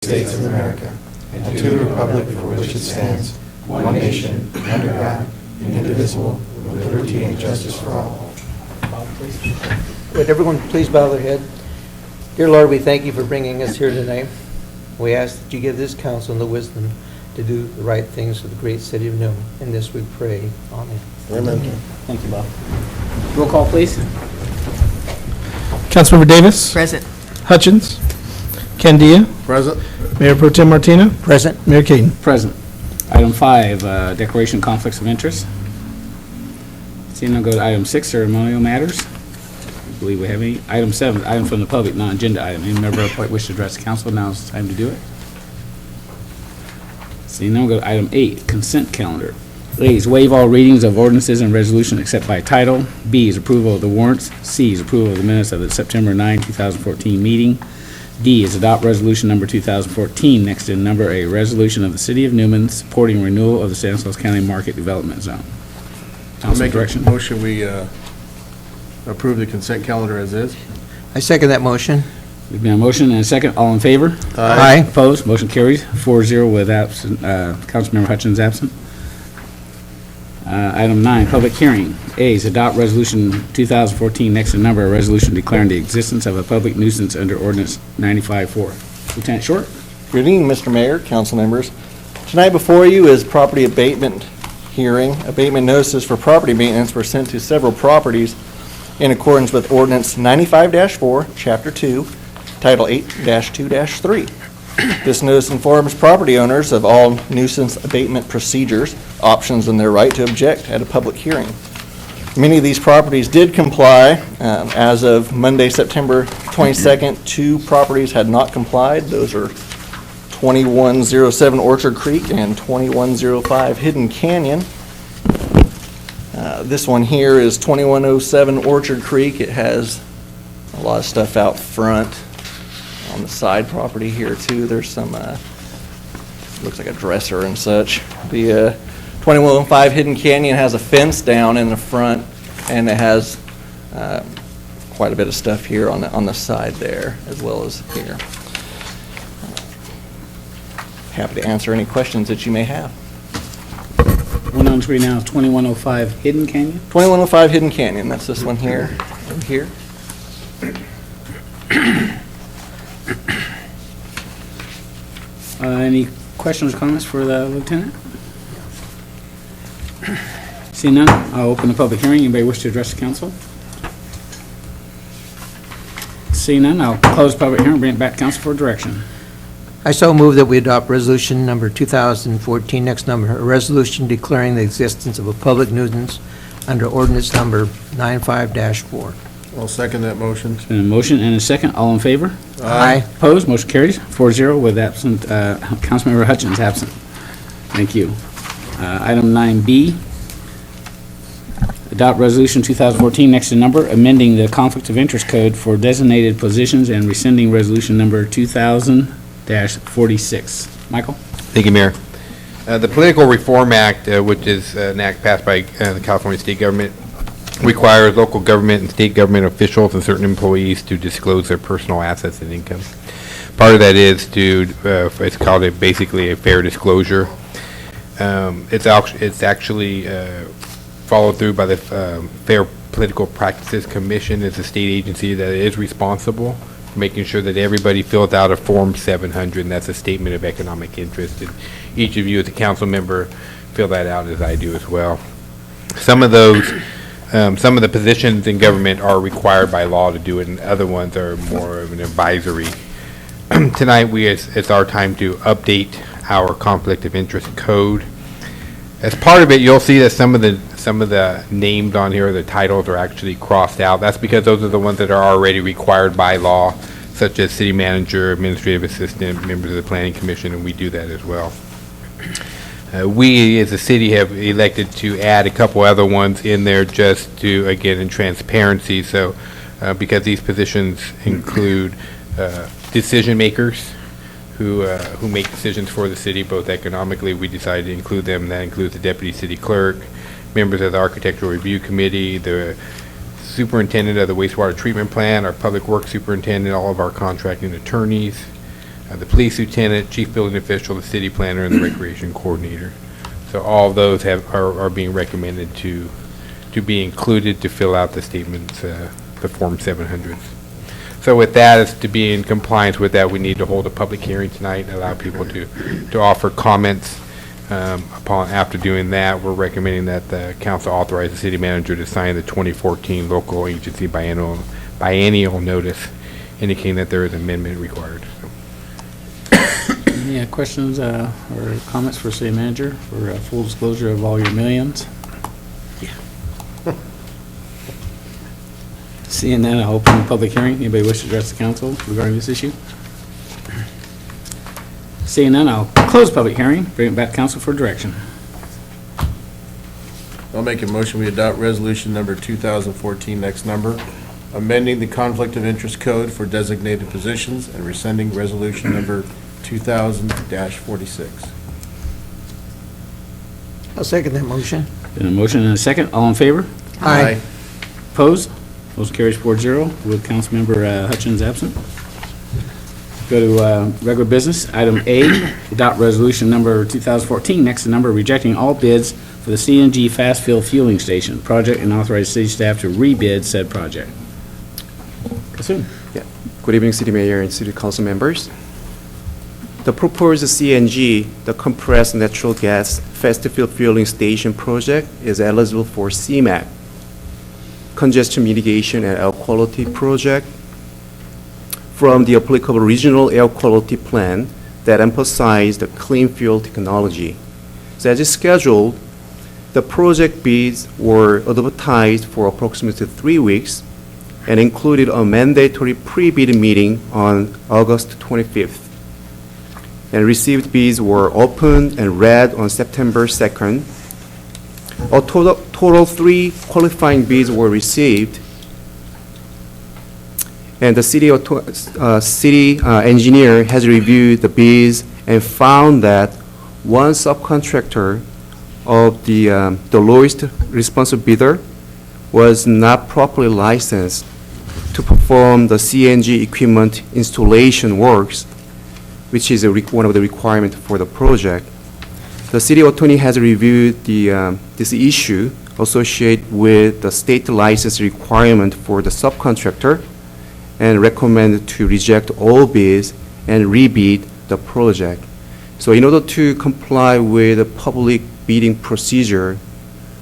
States of America, and to the republic for which it stands, one nation, under God, indivisible, with liberty and justice for all. Would everyone please bow their head? Dear Lord, we thank you for bringing us here tonight. We ask that you give this council the wisdom to do the right things for the great city of Newman. In this we pray. Amen. Amen. Thank you, Bob. Roll call, please. Councilmember Davis. Present. Hutchins. Candia. Present. Mayor Pro Tem Martina. Present. Mayor Caden. Present. Item 5, declaration of conflicts of interest. Seeing none, go to item 6, ceremonial matters. I believe we have any. Item 7, item from the public, non-agenda item. Any member of the public wish to address the council, now is the time to do it. Seeing none, we'll go to item 8, consent calendar. A is waive all readings of ordinances and resolution except by title. B is approval of the warrants. C is approval of the minutes of the September 9, 2014 meeting. D is adopt resolution number 2014, next in number, a resolution of the City of Newman supporting renewal of the Stanislaus County Market Development Zone. Council direction. Motion, we approve the consent calendar as is. I second that motion. There's been a motion and a second. All in favor? Aye. Opposed? Motion carries 4-0 with absent, Councilmember Hutchins absent. Item 9, public hearing. A is adopt resolution 2014, next in number, a resolution declaring the existence of a public nuisance under ordinance 95-4. Lieutenant Short? Good evening, Mr. Mayor, council members. Tonight before you is property abatement hearing. Abatement notices for property maintenance were sent to several properties in accordance with ordinance 95-4, chapter 2, title 8-2-3. This notice informs property owners of all nuisance abatement procedures, options, and their right to object at a public hearing. Many of these properties did comply. As of Monday, September 22nd, 2 properties had not complied. Those are 2107 Orchard Creek and 2105 Hidden Canyon. This one here is 2107 Orchard Creek. It has a lot of stuff out front. On the side property here too, there's some, looks like a dresser and such. The 2105 Hidden Canyon has a fence down in the front, and it has quite a bit of stuff here on the side there, as well as here. Happy to answer any questions that you may have. One on screen now, 2105 Hidden Canyon. 2105 Hidden Canyon, that's this one here, and here. Any questions or comments for the lieutenant? Seeing none, I'll open the public hearing. Anybody wish to address the council? Seeing none, I'll close the public hearing and bring it back to council for direction. I so move that we adopt resolution number 2014, next number, a resolution declaring the existence of a public nuisance under ordinance number 95-4. I'll second that motion. Been a motion and a second. All in favor? Aye. Opposed? Motion carries 4-0 with absent, Councilmember Hutchins absent. Thank you. Item 9B, adopt resolution 2014, next in number, amending the conflict of interest code for designated positions and rescinding resolution number 2000-46. Michael? Thank you, Mayor. The Political Reform Act, which is an act passed by the California state government, requires local government and state government officials and certain employees to disclose their personal assets and income. Part of that is to, it's called basically a fair disclosure. It's actually followed through by the Fair Political Practices Commission. It's a state agency that is responsible for making sure that everybody fills out a Form 700, and that's a statement of economic interest. And each of you as a council member fill that out, as I do as well. Some of the positions in government are required by law to do it, and other ones are more of an advisory. Tonight, it's our time to update our conflict of interest code. As part of it, you'll see that some of the names on here, the titles are actually crossed out. That's because those are the ones that are already required by law, such as city manager, administrative assistant, members of the planning commission, and we do that as well. We as a city have elected to add a couple other ones in there just to, again, in transparency. So because these positions include decision makers who make decisions for the city, both economically, we decided to include them. That includes the deputy city clerk, members of the architectural review committee, the superintendent of the wastewater treatment plant, our public works superintendent, all of our contracting attorneys, the police lieutenant, chief building official, the city planner, and the recreation coordinator. So all those are being recommended to be included to fill out the statements, the Form 700s. So with that, as to be in compliance with that, we need to hold a public hearing tonight, allow people to offer comments. After doing that, we're recommending that the council authorize the city manager to sign the 2014 local agency biennial notice indicating that there is amendment required. Any questions or comments for city manager for full disclosure of all your millions? Seeing that, I'll open the public hearing. Anybody wish to address the council regarding this issue? Seeing none, I'll close the public hearing, bring it back to council for direction. I'll make a motion, we adopt resolution number 2014, next number, amending the conflict of interest code for designated positions and rescinding resolution number 2000-46. I'll second that motion. Been a motion and a second. All in favor? Aye. Opposed? Motion carries 4-0 with Councilmember Hutchins absent. Go to regular business. Item A, adopt resolution number 2014, next to number, rejecting all bids for the CNG fast fill fueling station project and authorize city staff to rebid said project. Kasum. Good evening, City Mayor and City Council members. The proposed CNG, the compressed natural gas fast fill fueling station project, is eligible for CMAQ, Congestion Mitigation and Air Quality Project, from the applicable regional air quality plan that emphasize the clean fuel technology. So as scheduled, the project bids were advertised for approximately 3 weeks and included a mandatory pre-bid meeting on August 25th. And received bids were opened and read on September 2nd. A total 3 qualifying bids were received, and the city engineer has reviewed the bids and found that one subcontractor of the lowest responsive bidder was not properly licensed to perform the CNG equipment installation works, which is one of the requirements for the project. The city attorney has reviewed this issue associated with the state license requirement for the subcontractor and recommended to reject all bids and rebid the project. So in order to comply with the public bidding procedure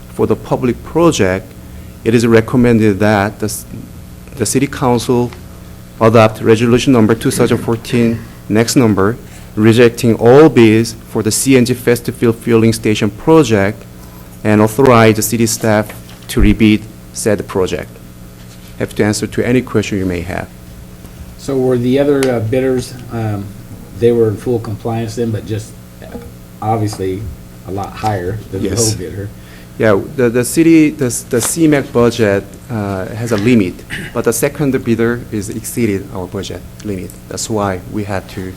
for the public project, it is recommended that the City Council adopt resolution number 2014, next number, rejecting all bids for the CNG fast fill fueling station project and authorize the city staff to rebid said project. Have to answer to any question you may have. So were the other bidders, they were in full compliance then, but just obviously a lot higher than the Yes. whole bidder? Yeah, the CMAQ budget has a limit, but the second bidder is exceeded our budget limit. That's why we had to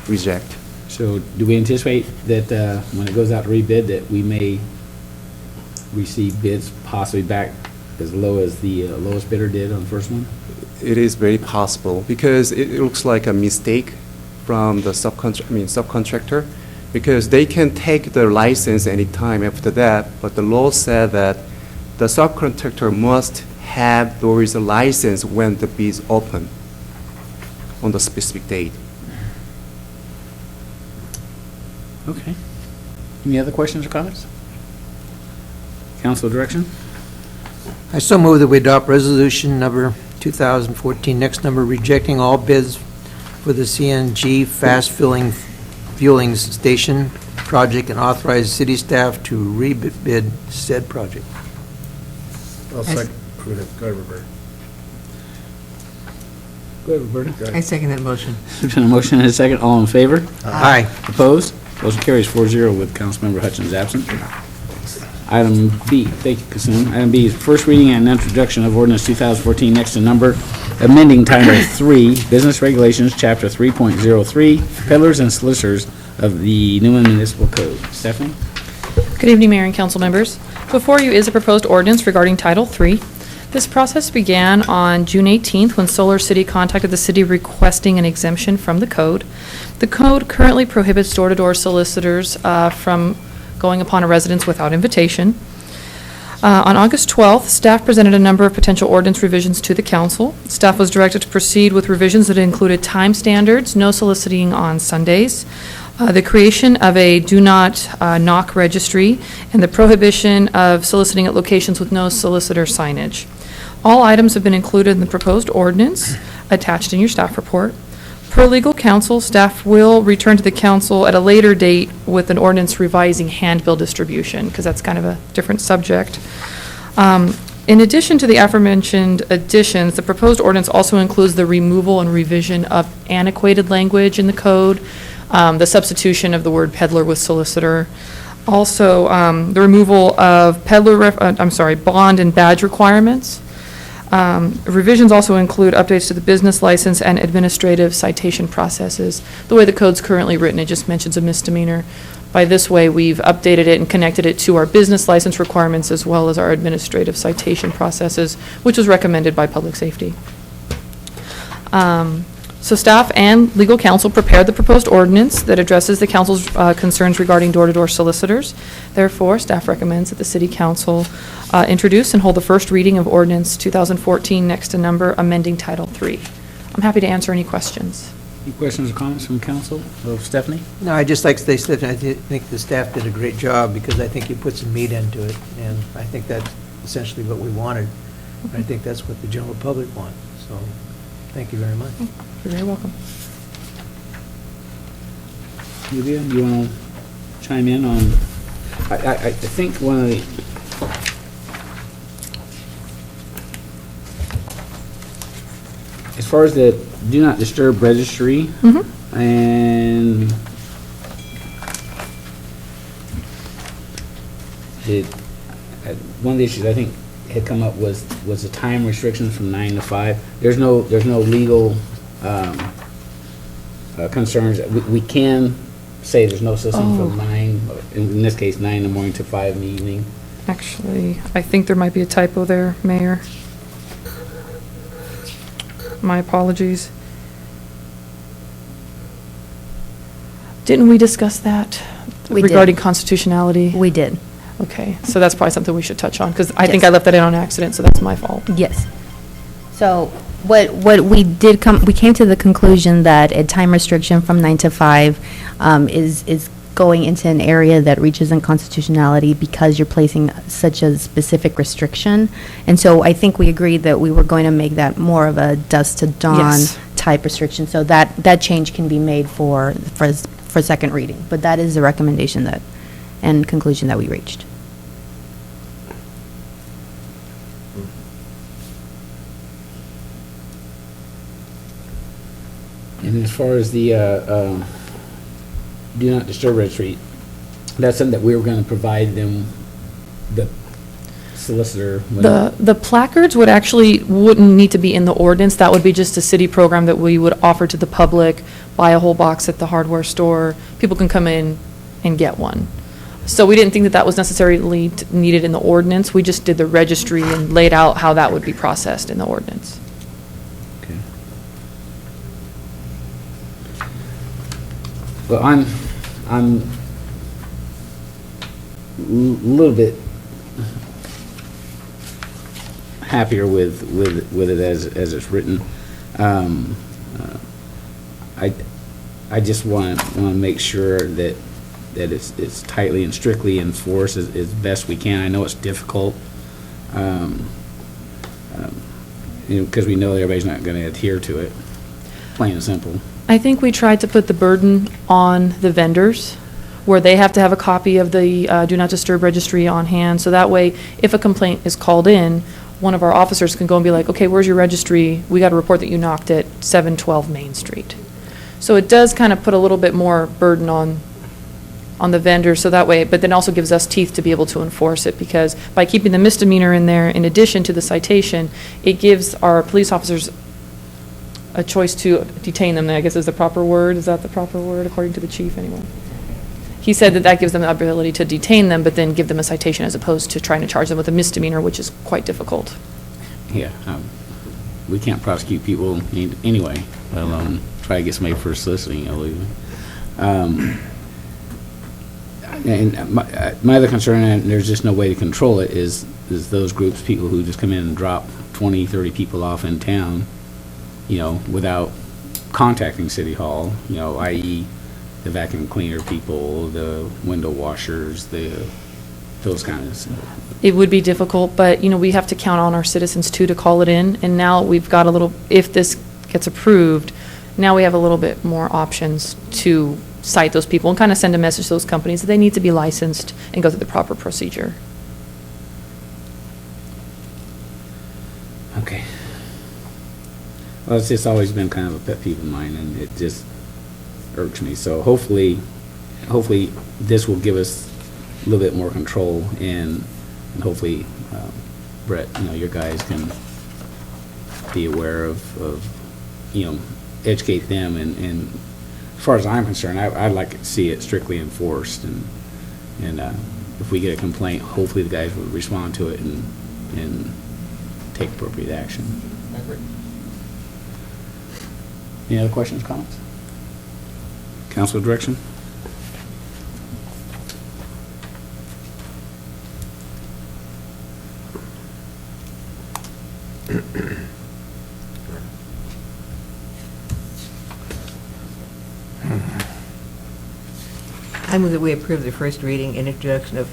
reject. So do we anticipate that when it goes out to rebid, that we may receive bids possibly back as low as the lowest bidder did on the first one? It is very possible because it looks like a mistake from the subcontractor, because they can take the license anytime after that, but the law said that the subcontractor must have those license when the bids open on the specific date. Okay. Any other questions or comments? Council direction? I so move that we adopt resolution number 2014, next number, rejecting all bids for the CNG fast fueling station project and authorize city staff to rebid said project. I'll second. Go ahead, Roberta. Go ahead, Roberta. I second that motion. There's been a motion and a second. All in favor? Aye. Opposed? Motion carries 4-0 with Councilmember Hutchins absent. Item B, thank you, Kasum. Item B is first reading and introduction of ordinance 2014, next to number, amending Title 3, Business Regulations, Chapter 3.03, Peddlers and Solicitors of the Newman Municipal Code. Stephanie? Good evening, Mayor and council members. Before you is a proposed ordinance regarding Title III. This process began on June 18th when Solar City contacted the city requesting an exemption from the code. The code currently prohibits door-to-door solicitors from going upon a residence without invitation. On August 12th, staff presented a number of potential ordinance revisions to the council. Staff was directed to proceed with revisions that included time standards, no soliciting on Sundays, the creation of a do not knock registry, and the prohibition of soliciting at locations with no solicitor signage. All items have been included in the proposed ordinance attached in your staff report. Per legal counsel, staff will return to the council at a later date with an ordinance revising handbill distribution, because that's kind of a different subject. In addition to the aforementioned additions, the proposed ordinance also includes the removal and revision of antiquated language in the code, the substitution of the word peddler with solicitor, also the removal of bond and badge requirements. Revisions also include updates to the business license and administrative citation processes. The way the code's currently written, it just mentions a misdemeanor. By this way, we've updated it and connected it to our business license requirements as well as our administrative citation processes, which was recommended by public safety. So staff and legal counsel prepared the proposed ordinance that addresses the council's concerns regarding door-to-door solicitors. Therefore, staff recommends that the city council introduce and hold the first reading of ordinance 2014 next to number, amending Title III. I'm happy to answer any questions. Any questions or comments from council? Stephanie? No, I'd just like to say, Stephanie, I think the staff did a great job because I think you put some meat into it, and I think that's essentially what we wanted. I think that's what the general public wants, so thank you very much. You're very welcome. Julia, you want to chime in on, I think one of the, as far as the do not disturb registry, and one of the issues I think had come up was the time restrictions from 9 to 5. There's no legal concerns. We can say there's no system from 9, in this case, 9 in the morning to 5 in the evening. Actually, I think there might be a typo there, Mayor. My apologies. Didn't we discuss that? We did. Regarding constitutionality? We did. Okay, so that's probably something we should touch on, because I think Yes. I left that in on accident, so that's my fault. Yes. So what we did we came to the conclusion that a time restriction from 9 to 5 is going into an area that reaches unconstitutionality because you're placing such a specific restriction. And so I think we agreed that we were going to make that more of a dusk to dawn Yes. type restriction. So that change can be made for second reading. But that is the recommendation and conclusion that we reached. And as far as the do not disturb registry, that's something that we were going to provide them, the solicitor. The placards wouldn't need to be in the ordinance. That would be just a city program that we would offer to the public, buy a whole box at the hardware store. People can come in and get one. So we didn't think that was necessarily needed in the ordinance. We just did the registry and laid out how that would be processed in the ordinance. Okay. Well, I'm a little bit happier with it as it's written. I just want to make sure that it's tightly and strictly enforced as best we can. I know it's difficult, because we know that everybody's not going to adhere to it, plain and simple. I think we tried to put the burden on the vendors, where they have to have a copy of the Do Not Disturb registry on hand, so that way, if a complaint is called in, one of our officers can go and be like, okay, where's your registry? We got a report that you knocked at 712 Main Street. So it does kind of put a little bit more burden on the vendor, so that way, but then also gives us teeth to be able to enforce it, because by keeping the misdemeanor in there, in addition to the citation, it gives our police officers a choice to detain them, I guess is the proper word. Is that the proper word, according to the chief, anyway? He said that gives them the ability to detain them, but then give them a citation as opposed to trying to charge them with a misdemeanor, which is quite difficult. yeah, we can't prosecute people anyway, let alone try to get somebody for soliciting illegally. And my other concern, and there's just no way to control it, is those groups, people who just come in and drop 20, 30 people off in town, without contacting City Hall, i.e. the vacuum cleaner people, the window washers, those kinds of. It would be difficult, but, we have to count on our citizens too to call it in. And now we've got if this gets approved, now we have a little bit more options to cite those people and kind of send a message to those companies that they need to be licensed and go through the proper procedure. Okay. Well, it's just always been kind of a pet peeve of mine, and it just irks me. So hopefully this will give us a little bit more control, and hopefully, Brett, your guys can be aware of educate them, and as far as I'm concerned, I'd like to see it strictly enforced, and if we get a complaint, hopefully the guys will respond to it and take appropriate action. I agree. Any other questions, comments? Council direction? I move that we approve the first reading and introduction of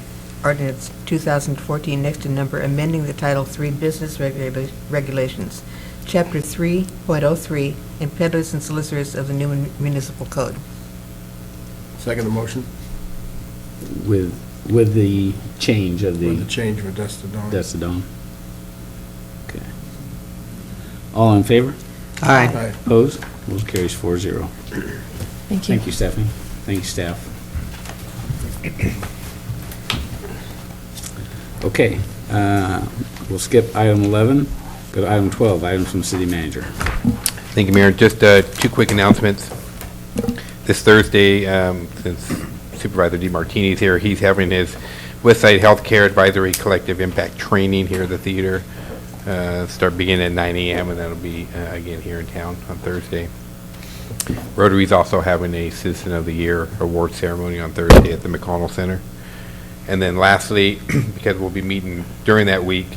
ordinance 2014 next to number, amending the Title III Business Regulations, Chapter 3.03, and peddlers and solicitors of the Newman Municipal Code. Second the motion? With the change of With the change for dusk to dawn. Dusk to dawn. Okay. All in favor? Aye. Opposed? Motion carries 4-0. Thank you. Thank you, Stephanie. Thank you, staff. Okay, we'll skip item 11, go to item 12, items from city manager. Thank you, Mayor. Just 2 quick announcements. This Thursday, since Supervisor DeMartini's here, he's having his Westside Healthcare Advisory Collective Impact Training here at the theater. Start beginning at 9 a.m. and that'll be again here in town on Thursday. Rotary's also having a Citizen of the Year award ceremony on Thursday at the McConnell Center. And then lastly, because we'll be meeting during that week,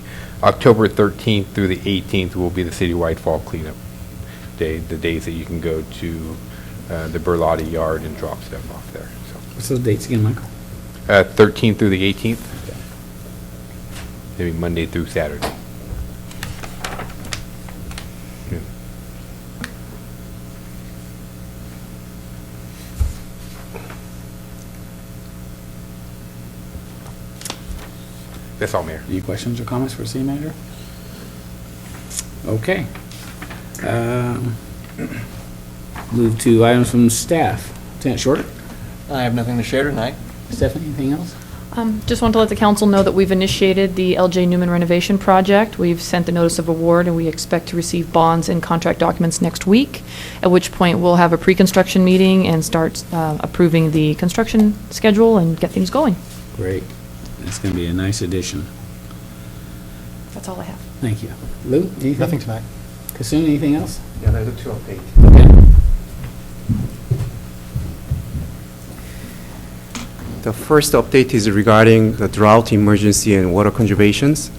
October 13th through the 18th will be the citywide fall cleanup day, the days that you can go to the Berlotti yard and drop stuff off there. So, What's those dates again, Michael? 13th through the 18th, maybe Monday through Saturday. Yeah. That's all, Mayor. Any questions or comments for city manager? Okay. Move to items from staff. Lieutenant Shorter? I have nothing to share tonight. Stephanie, anything else? Just want to let the council know that we've initiated the LJ Newman renovation project. We've sent the notice of award, and we expect to receive bonds and contract documents next week, at which point we'll have a pre-construction meeting and start approving the construction schedule and get things going. Great. It's going to be a nice addition. That's all I have. Thank you. Lou, anything? Nothing tonight. Kassoon, anything else? Yeah, there's a 2 update. Okay. The first update is regarding the drought emergency and water conservations.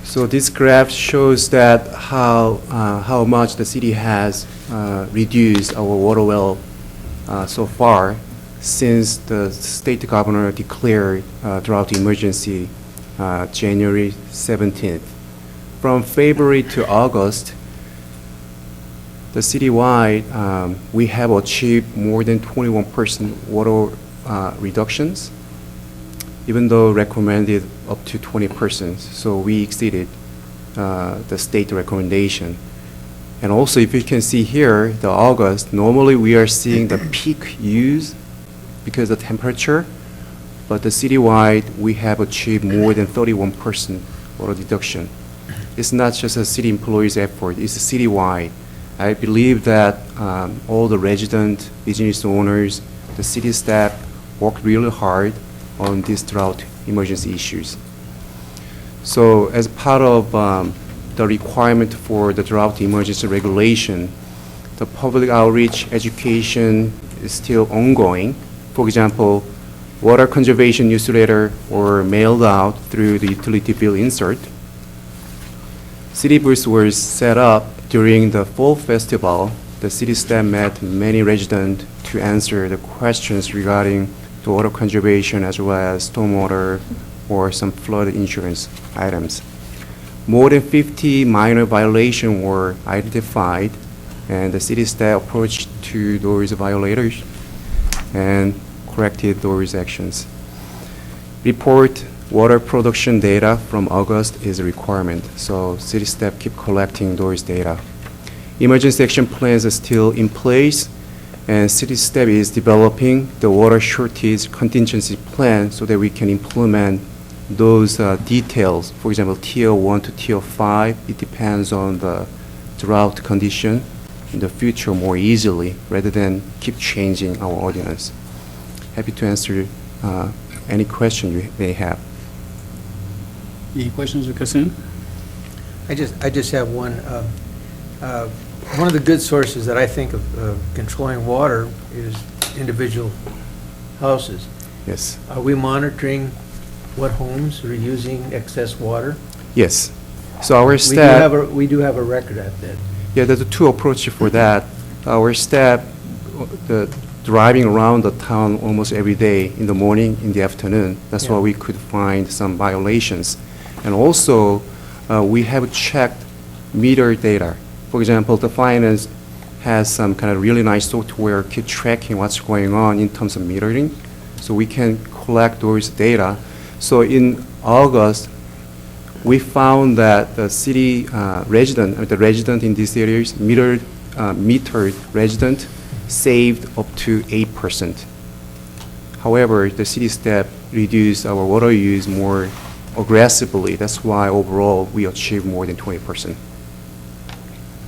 So this graph shows that how much the city has reduced our water well so far since the state governor declared drought emergency January 17th. From February to August, the citywide, we have achieved more than 21% water reductions, even though recommended up to 20%. So we exceeded the state recommendation. And also, if you can see here, the August, normally we are seeing the peak use because of temperature, but the citywide, we have achieved more than 31% water reduction. It's not just a city employee's effort, it's a citywide. I believe that all the resident, business owners, the city staff worked really hard on these drought emergency issues. So as part of the requirement for the drought emergency regulation, the public outreach education is still ongoing. For example, water conservation newsletter were mailed out through the utility bill insert. City booths were set up during the fall festival. The city staff met many residents to answer the questions regarding the water conservation as well as stormwater or some flood insurance items. More than 50 minor violations were identified, and the city staff approached to those violators and corrected those actions. Report water production data from August is a requirement, so city staff keep collecting those data. Emergency action plans are still in place, and city staff is developing the water shortage contingency plan so that we can implement those details. For example, tier 1 to tier 5, it depends on the drought condition in the future more easily rather than keep changing our ordinance. Happy to answer any question you may have. Any questions of Kasim? I just have one. One of the good sources that I think of controlling water is individual houses. Yes. Are we monitoring what homes are using excess water? Yes. So our staff... We do have a record at that. Yeah, there's two approaches for that. Our staff driving around the town almost every day in the morning, in the afternoon. That's Yeah. why we could find some violations. And also, we have checked meter data. For example, the finance has some kind of really nice software keep tracking what's going on in terms of metering. So we can collect those data. So in August, we found that the city the resident in these areas, metered resident, saved up to 8%. However, the city staff reduced our water use more aggressively. That's why overall we achieved more than 20%.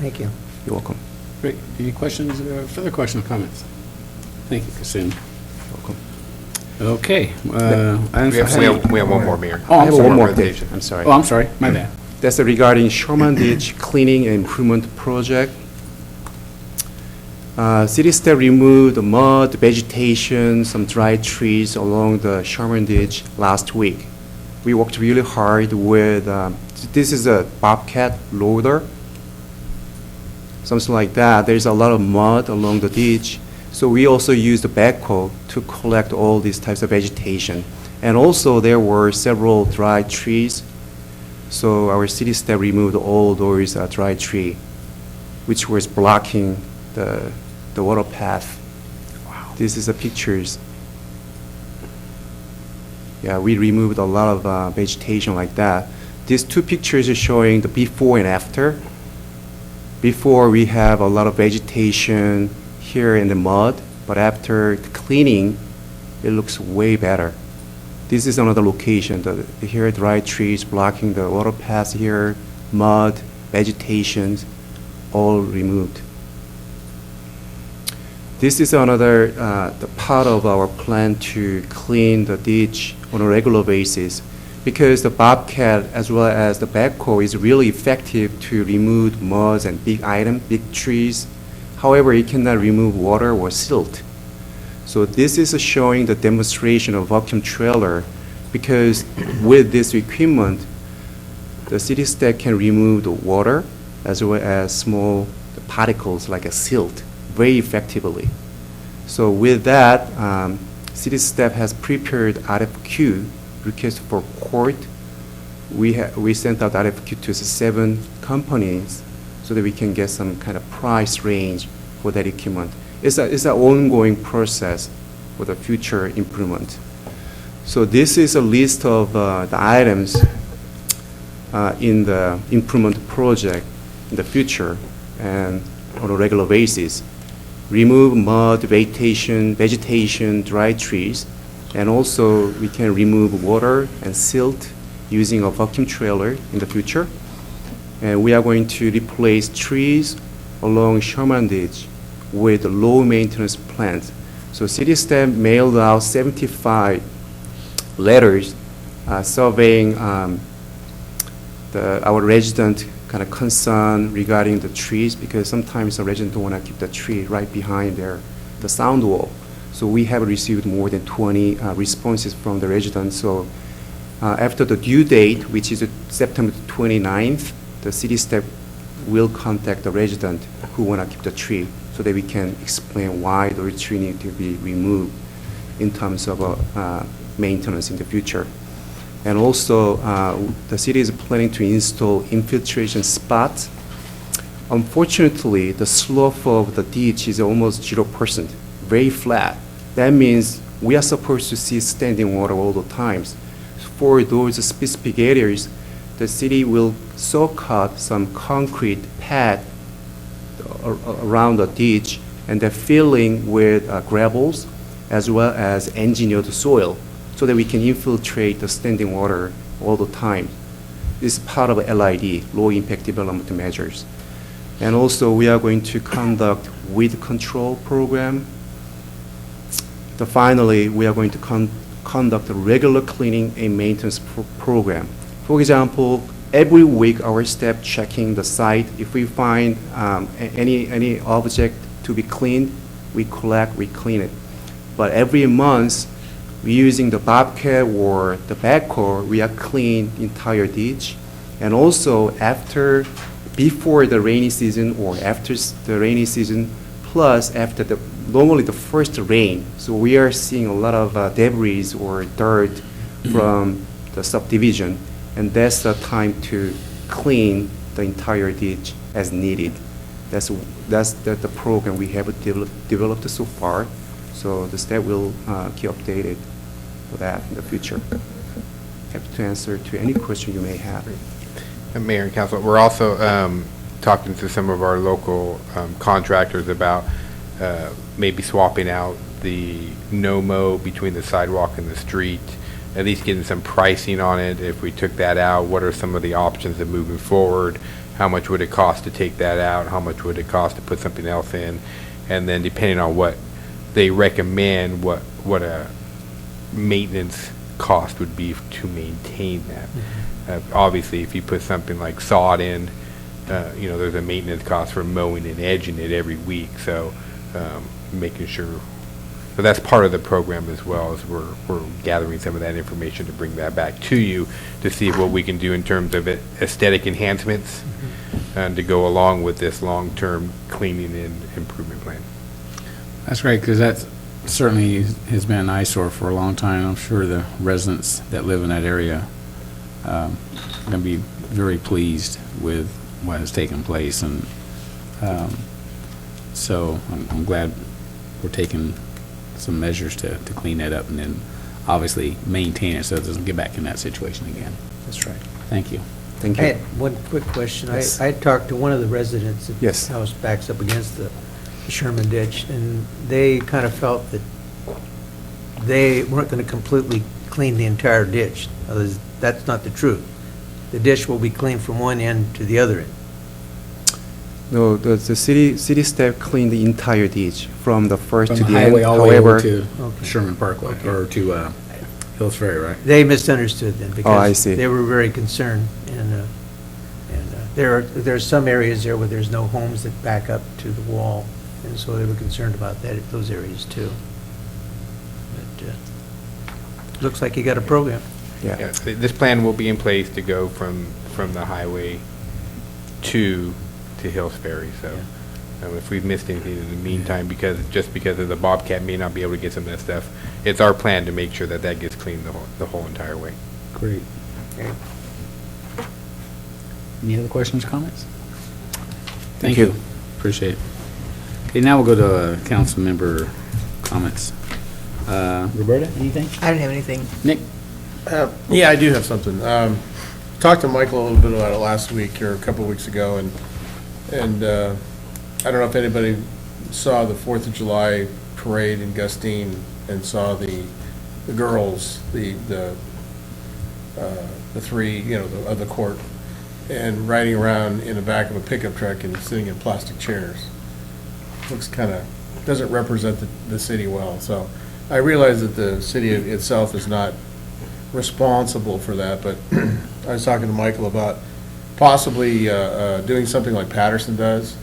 Thank you. You're welcome. Great. Any questions, further questions or comments? Thank you, Kasim. Welcome. Okay. We have one more, Mayor. Oh, I I'm have sorry. one more thing. Presentation. I'm sorry. Oh, I'm sorry. My bad. That's regarding Sherman Ditch Cleaning and Improvement Project. City staff removed the mud, vegetation, some dry trees along the Sherman Ditch last week. We worked really hard with, this is a bobcat loader, something like that. There's a lot of mud along the ditch. So we also used the backhoe to collect all these types of vegetation. And also there were several dry trees. So our city staff removed all those dry tree, which was blocking the water path. Wow. This is the pictures. Yeah, we removed a lot of vegetation like that. These two pictures are showing the before and after. Before we have a lot of vegetation here in the mud, but after the cleaning, it looks way better. This is another location. Here, dry trees blocking the water path here, mud, vegetation, all removed. This is another the part of our plan to clean the ditch on a regular basis, because the bobcat as well as the backhoe is really effective to remove mud and big items, big trees. However, it cannot remove water or silt. So this is showing the demonstration of vacuum trailer, because with this equipment, the city staff can remove the water as well as small particles like a silt very effectively. So with that, city staff has prepared RFQ, request for quote. We sent out RFQ to 7 companies so that we can get some kind of price range for that equipment. It's an ongoing process for the future improvement. So this is a list of the items in the improvement project in the future and on a regular basis. Remove mud, vegetation, dry trees, and also we can remove water and silt using a vacuum trailer in the future. And we are going to replace trees along Sherman Ditch with low maintenance plants. So city staff mailed out 75 letters surveying our resident kind of concern regarding the trees, because sometimes the resident don't want to keep the tree right behind the sound wall. So we have received more than 20 responses from the residents. So after the due date, which is September 29th, the city staff will contact the resident who want to keep the tree so that we can explain why the tree need to be removed in terms of maintenance in the future. And also, the city is planning to install infiltration spots. Unfortunately, the slope of the ditch is almost 0%, very flat. That means we are supposed to see standing water all the times. For those specific areas, the city will saw cut some concrete pad around the ditch and then filling with gravels as well as engineered soil, so that we can infiltrate the standing water all the time. This is part of LID, low impact development measures. And also we are going to conduct weed control program. Finally, we are going to conduct a regular cleaning and maintenance program. For example, every week our staff checking the site. If we find any object to be cleaned, we collect, we clean it. But every month, using the bobcat or the backhoe, we are clean entire ditch. And also before the rainy season or after the rainy season, plus after normally the first rain. So we are seeing a lot of debris or dirt from the subdivision, and that's the time to clean the entire ditch as needed. That's the program we have developed so far. So the staff will keep updated for that in the future. Happy to answer to any question you may have. Mayor and Council, we're also talking to some of our local contractors about maybe swapping out the no-mow between the sidewalk and the street, at least getting some pricing on it. If we took that out, what are some of the options of moving forward? How much would it cost to take that out? How much would it cost to put something else in? And then depending on what they recommend, what a maintenance cost would be to maintain that. Obviously, if you put something like sod in, there's a maintenance cost for mowing and edging it every week. So making sure, so that's part of the program as well, as we're gathering some of that information to bring that back to you to see what we can do in terms of aesthetic enhancements and to go along with this long-term cleaning and improvement plan. That's great, because that certainly has been an eyesore for a long time. I'm sure the residents that live in that area are going to be very pleased with what has taken place, and so I'm glad we're taking some measures to clean that up and then obviously maintain it so it doesn't get back in that situation again. That's right. Thank you. Thank I you. had one quick question. Yes. I talked to one of the residents that Yes. the house backs up against the Sherman ditch, and they kind of felt that they weren't going to completely clean the entire ditch. That's not the truth. The ditch will be cleaned from one end to the other end. No, the city staff cleaned the entire ditch from the first From to the the highway end. all the way over However, to Okay. Sherman Parkway, or to Hills Ferry, right? They misunderstood then, because I see. they were very concerned, and there's some areas there where there's no homes that back up to the wall, and so they were concerned about that, those areas too. But looks like you got a program. yeah. Yeah, this plan will be in place to go from the highway to Hills Ferry. So if we've missed anything in the meantime, because of the Bobcat may not be able to get some of that stuff, it's our plan to make sure that gets cleaned the whole entire way. Great. Okay. Any other questions or comments? Thank you. Appreciate it. Okay, now we'll go to council member comments. Roberta, anything? I don't have anything. Nick? Yeah, I do have something. Talked to Michael a little bit about it last week or a couple of weeks ago, and I don't know if anybody saw the 4th of July parade in Gustine and saw the girls, the three, of the court, and riding around in the back of a pickup truck and sitting in plastic chairs. Looks kind of, doesn't represent the city well. So I realize that the city itself is not responsible for that, but I was talking to Michael about possibly doing something like Patterson does,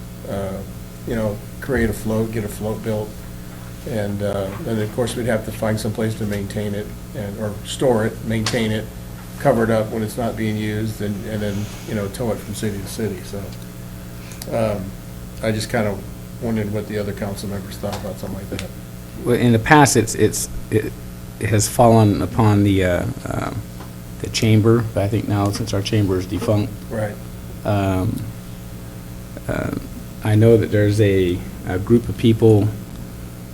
create a float, get a float built, and then, of course, we'd have to find some place to maintain it, or store it, maintain it, cover it up when it's not being used, and then, tow it from city to city, so. I just kind of wondered what the other council members thought about something like that. Well, in the past, it has fallen upon the chamber, but I think now, since our chamber is defunct, Right. I know that there's a group of people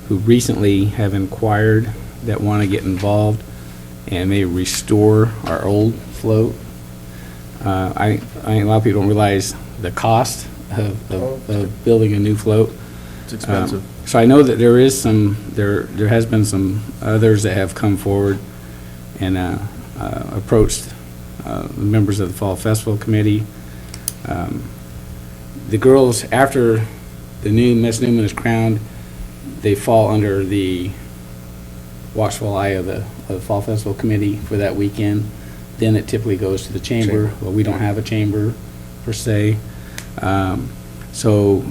who recently have inquired that want to get involved and may restore our old float. I think a lot of people don't realize the cost of building a new float. It's expensive. So I know that there is there has been some others that have come forward and approached the members of the Fall Festival Committee. The girls, after the new Miss Newman is crowned, they fall under the watchful eye of the Fall Festival Committee for that weekend. Then it typically goes to the chamber. Well, we don't have a chamber per se. So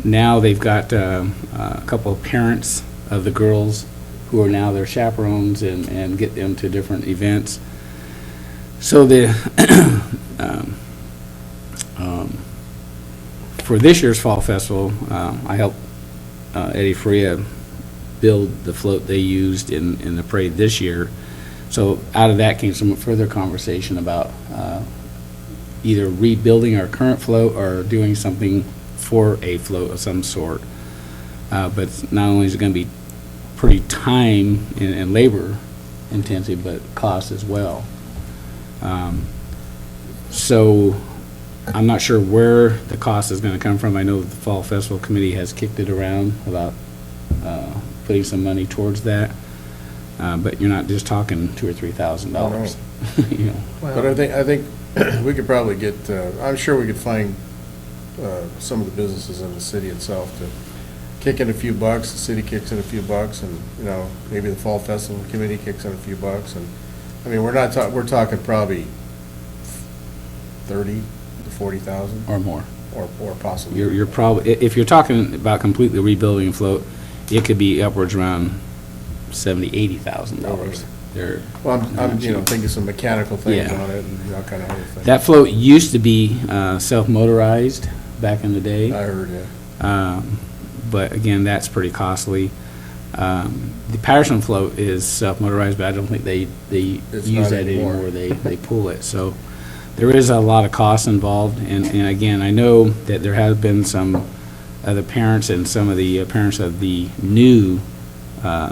now they've got a couple of parents of the girls who are now their chaperones and get them to different events. So for this year's Fall Festival, I helped Eddie Faria build the float they used in the parade this year. So out of that came some further conversation about either rebuilding our current float or doing something for a float of some sort. But not only is it going to be pretty time and labor intensive, but cost as well. So I'm not sure where the cost is going to come from. I know the Fall Festival Committee has kicked it around about putting some money towards that. But you're not just talking $2,000 or $3,000. You know. But I think we could probably get, I'm sure we could find some of the businesses in the city itself to kick in a few bucks, the city kicks in a few bucks, and, maybe the Fall Festival Committee kicks in a few bucks, and, I mean, we're talking probably 30 to 40,000. Or more. Or possibly. You're probably, if you're talking about completely rebuilding a float, it could be upwards around $70,000, $80,000. Well, I'm cheap. thinking some mechanical things Yeah. on it and all kind of other things. That float used to be self-motorized back in the day. I heard, yeah. But again, that's pretty costly. The Patterson float is self-motorized, but I don't think they It's use not that anymore. anymore. They pull it. So there is a lot of cost involved. And again, I know that there have been some other parents and some of the parents of the new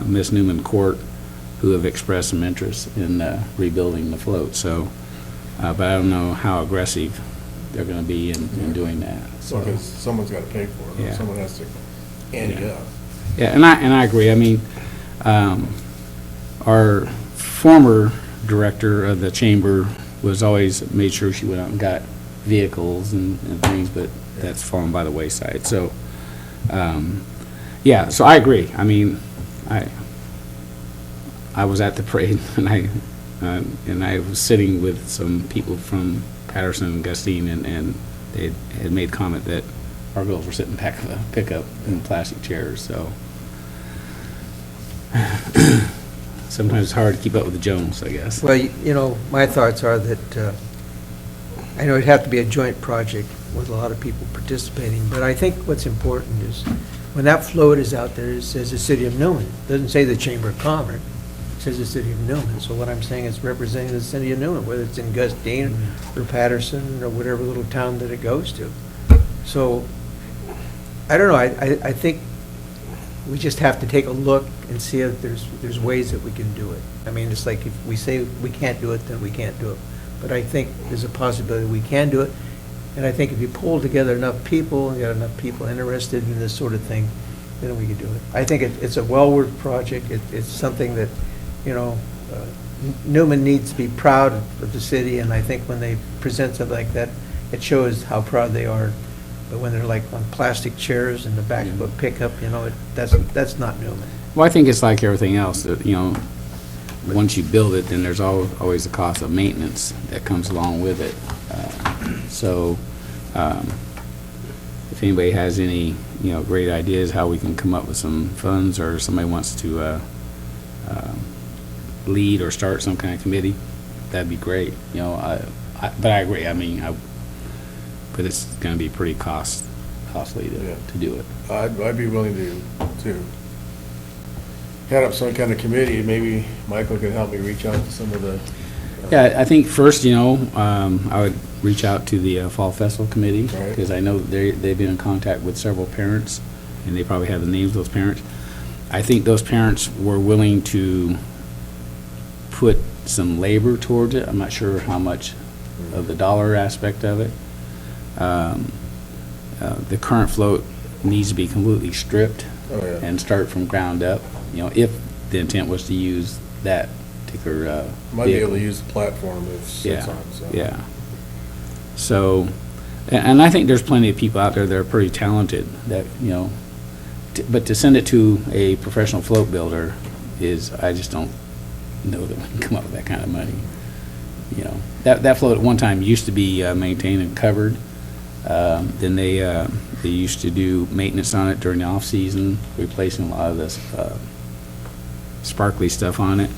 Miss Newman Court who have expressed some interest in rebuilding the float. So, but I don't know how aggressive they're going to be in doing that. So, Because someone's got to pay for it. Yeah. Someone has to ante up. yeah, and I agree. I mean, our former director of the chamber was always made sure she went out and got vehicles and things, but that's fallen by the wayside. So, yeah, so I agree. I mean, I was at the parade and I was sitting with some people from Patterson and Gustine, and they had made comment that our girls were sitting back of a pickup in plastic chairs. So sometimes it's hard to keep up with the Jones, I guess. Well, my thoughts are that, I know it'd have to be a joint project with a lot of people participating, but I think what's important is when that float is out there, it says the City of Newman. It doesn't say the Chamber of Commerce. It says the City of Newman. So what I'm saying is representing the City of Newman, whether it's in Gustine or Patterson or whatever little town that it goes to. So, I don't know, I think we just have to take a look and see if there's ways that we can do it. I mean, it's like if we say we can't do it, then we can't do it. But I think there's a possibility we can do it. And I think if you pull together enough people and got enough people interested in this sort of thing, then we can do it. I think it's a well-worked project. It's something that, Newman needs to be proud of the city, and I think when they present something like that, it shows how proud they are. But when they're like on plastic chairs in the back of a pickup, that's not Newman. Well, I think it's like everything else, that, once you build it, then there's always the cost of maintenance that comes along with it. So, if anybody has any, great ideas how we can come up with some funds, or somebody wants to lead or start some kind of committee, that'd be great. But I agree. But it's going to be pretty costly to do it. I'd be willing to head up some kind of committee. Maybe Michael can help me reach out to some of the. Yeah, I think first, I would reach out to the Fall Festival Committee, Right. because I know they've been in contact with several parents, and they probably have the names of those parents. I think those parents were willing to put some labor towards it. I'm not sure how much of the dollar aspect of it. The current float needs to be completely stripped Oh, yeah. and start from ground up, if the intent was to use that particular Might be able vehicle. to use the platform it sits on, so. Yeah. So, and I think there's plenty of people out there that are pretty talented that, but to send it to a professional float builder I just don't know that we can come up with that kind of money. That float at one time used to be maintained and covered. Then they used to do maintenance on it during the off-season, replacing a lot of this sparkly stuff on it.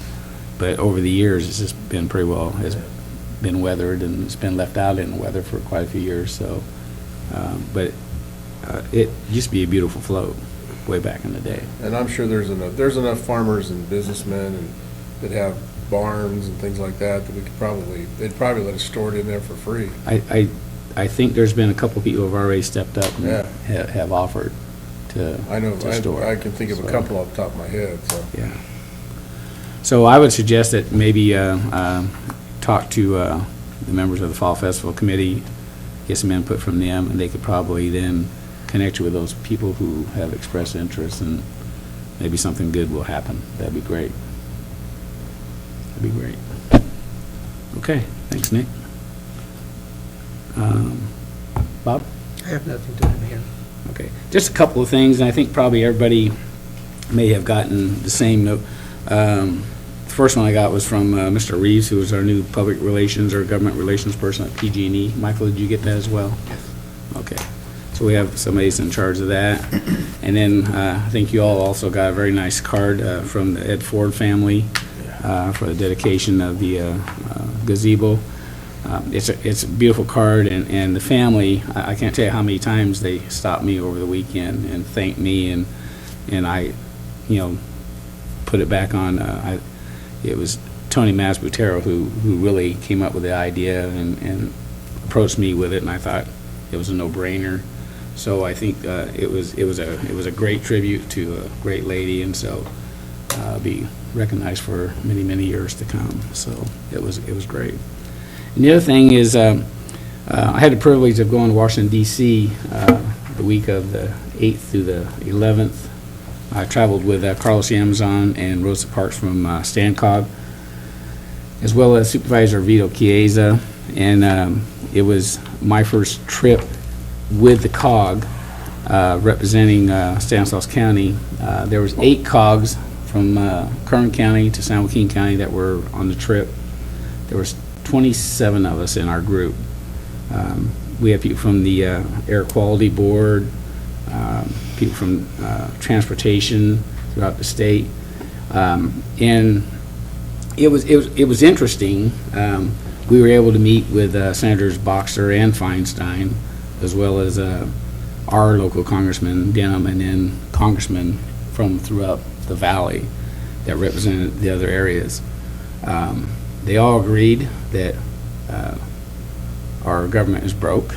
But over the years, it's just been pretty well, has been weathered, and it's been left out in the weather for quite a few years. So, but it used to be a beautiful float way back in the day. And I'm sure there's enough farmers and businessmen and that have barns and things like that we could they'd probably let us store it in there for free. I think there's been a couple of people who have already stepped up and Yeah. have offered to I know, to store. I can think of a So, couple off the top of my head, so. Yeah. So I would suggest that maybe talk to the members of the Fall Festival Committee, get some input from them, and they could probably then connect you with those people who have expressed interest, and maybe something good will happen. That'd be great. That'd be great. Okay, thanks, Nick. Bob? I have nothing to add here. Okay, just a couple of things, and I think probably everybody may have gotten the same note. The first one I got was from Mr. Reeves, who is our new public relations or government relations person at PG&E. Michael, did you get that as well? Yes. Okay, so we have somebody who's in charge of that. And then I think you all also got a very nice card from the Ed Ford family for the dedication of the gazebo. It's a beautiful card, and the family, I can't tell you how many times they stopped me over the weekend and thanked me, and I, put it back on, it was Tony Masbutero who really came up with the idea and approached me with it, and I thought it was a no-brainer. So I think it was a great tribute to a great lady, and so be recognized for many, many years to come. So it was great. And the other thing is, I had the privilege of going to Washington, D.C. The week of the 8th through the 11th. I traveled with Carlos Yamazon and Rosa Parks from StanCog, as well as Supervisor Vito Chiesa. And it was my first trip with the COG, representing Stanislaus County. There was 8 COGs from Kern County to San Joaquin County that were on the trip. There was 27 of us in our group. We had people from the Air Quality Board, people from transportation throughout the state, and it was interesting. We were able to meet with Senators Boxer and Feinstein, as well as our local Congressman Denham, and then congressmen from throughout the valley that represented the other areas. They all agreed that our government is broke,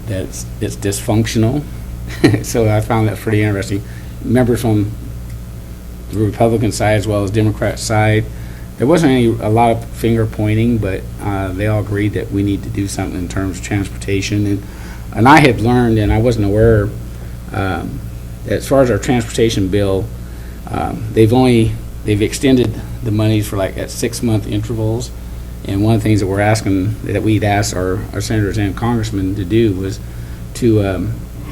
that it's dysfunctional. So I found that pretty interesting. Members from the Republican side as well as Democrat side, there wasn't a lot of finger pointing, but they all agreed that we need to do something in terms of transportation. And I had learned, and I wasn't aware, that as far as our transportation bill, they've extended the monies for like at 6-month intervals. And one of the things that we'd asked our senators and congressmen to do was to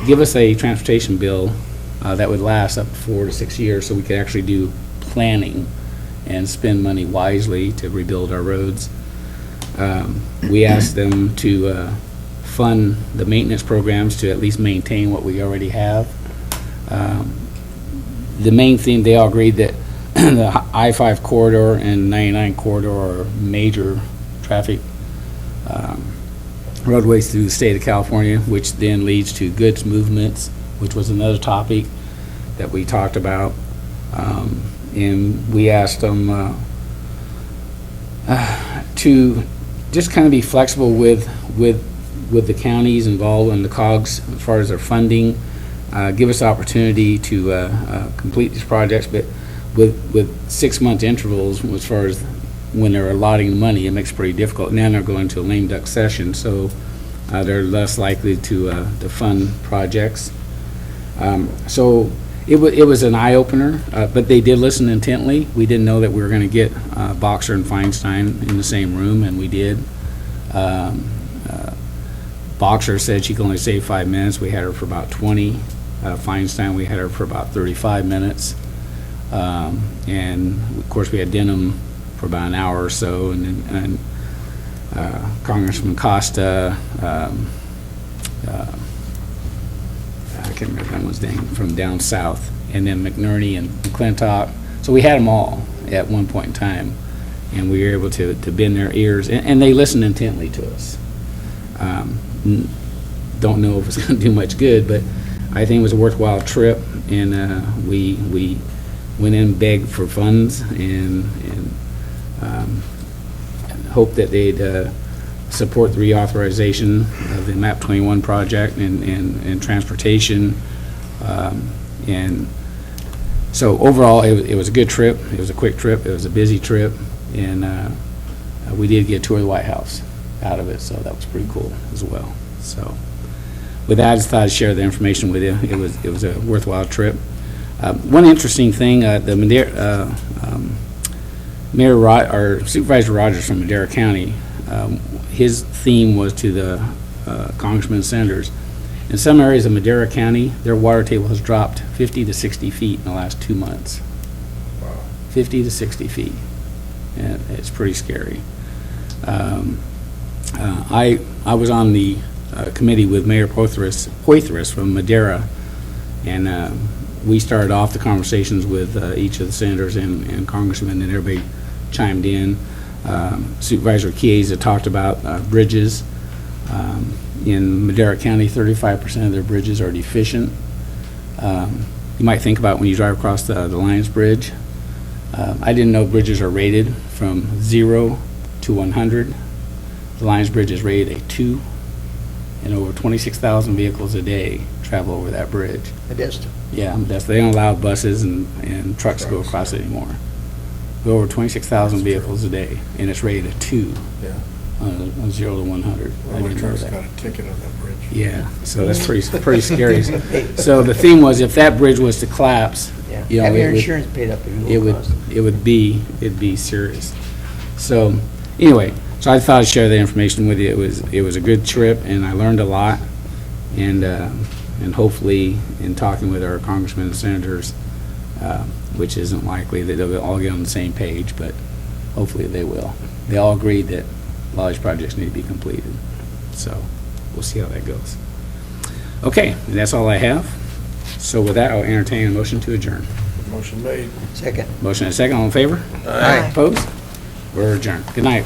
give us a transportation bill that would last up to 4 to 6 years, so we could actually do planning and spend money wisely to rebuild our roads. We asked them to fund the maintenance programs to at least maintain what we already have. The main thing, they all agreed that the I-5 corridor and 99 corridor are major traffic roadways through the state of California, which then leads to goods movements, which was another topic that we talked about. And we asked them to just kind of be flexible with the counties involved in the COGS as far as their funding, give us the opportunity to complete these projects, but with 6-month intervals as far as when they're allotting money, it makes it pretty difficult. Now they're going to a lame duck session, so they're less likely to fund projects. So it was an eye-opener, but they did listen intently. We didn't know that we were going to get Boxer and Feinstein in the same room, and we did. Boxer said she could only save 5 minutes. We had her for about 20. Feinstein, we had her for about 35 minutes. And of course, we had Denham for about an hour or so, and Congressman Costa, I can't remember that one's name, from down south, and then McNerney and McClintock. So we had them all at one point in time, and we were able to bend their ears, and they listened intently to us. Don't know if it's going to do much good, but I think it was a worthwhile trip, and we went in and begged for funds and hoped that they'd support the reauthorization of the MAP 21 project and transportation. And so overall, it was a good trip. It was a quick trip. It was a busy trip. And we did get a tour of the White House out of it, so that was pretty cool as well. So with that, I just thought I'd share the information with you. It was a worthwhile trip. One interesting thing, the Supervisor Rogers from Madera County, his theme was to the congressmen and senators. In some areas of Madera County, their water table has dropped 50 to 60 feet in the last 2 months. Wow. 50 to 60 feet. And it's pretty scary. I was on the committee with Mayor Poitras from Madera, and we started off the conversations with each of the senators and congressmen, and everybody chimed in. Supervisor Chiesa talked about bridges. In Madera County, 35% of their bridges are deficient. You might think about when you drive across the Lions Bridge. I didn't know bridges are rated from 0 to 100. The Lions Bridge is rated a 2, and over 26,000 vehicles a day travel over that bridge. Modesto. Yeah, they don't allow buses and trucks to go across it anymore. Over 26,000 vehicles a day, and it's rated a 2. Yeah. On 0 to 100. I My didn't know truck's that. got a ticket on that bridge. Yeah, so that's pretty scary. So the theme was, if that bridge was to collapse, Yeah. you know, Have your it would- insurance paid up if you go across. it'd be serious. So anyway, so I thought I'd share the information with you. It was a good trip, and I learned a lot, and hopefully in talking with our congressmen and senators, which isn't likely that they'll all get on the same page, but hopefully they will. They all agreed that a lot of these projects need to be completed. So we'll see how that goes. Okay, and that's all I have. So with that, I'll entertain a motion to adjourn. Motion made. Second. Motion and a second, all in favor? Aye. Opposed? We're adjourned. Good night.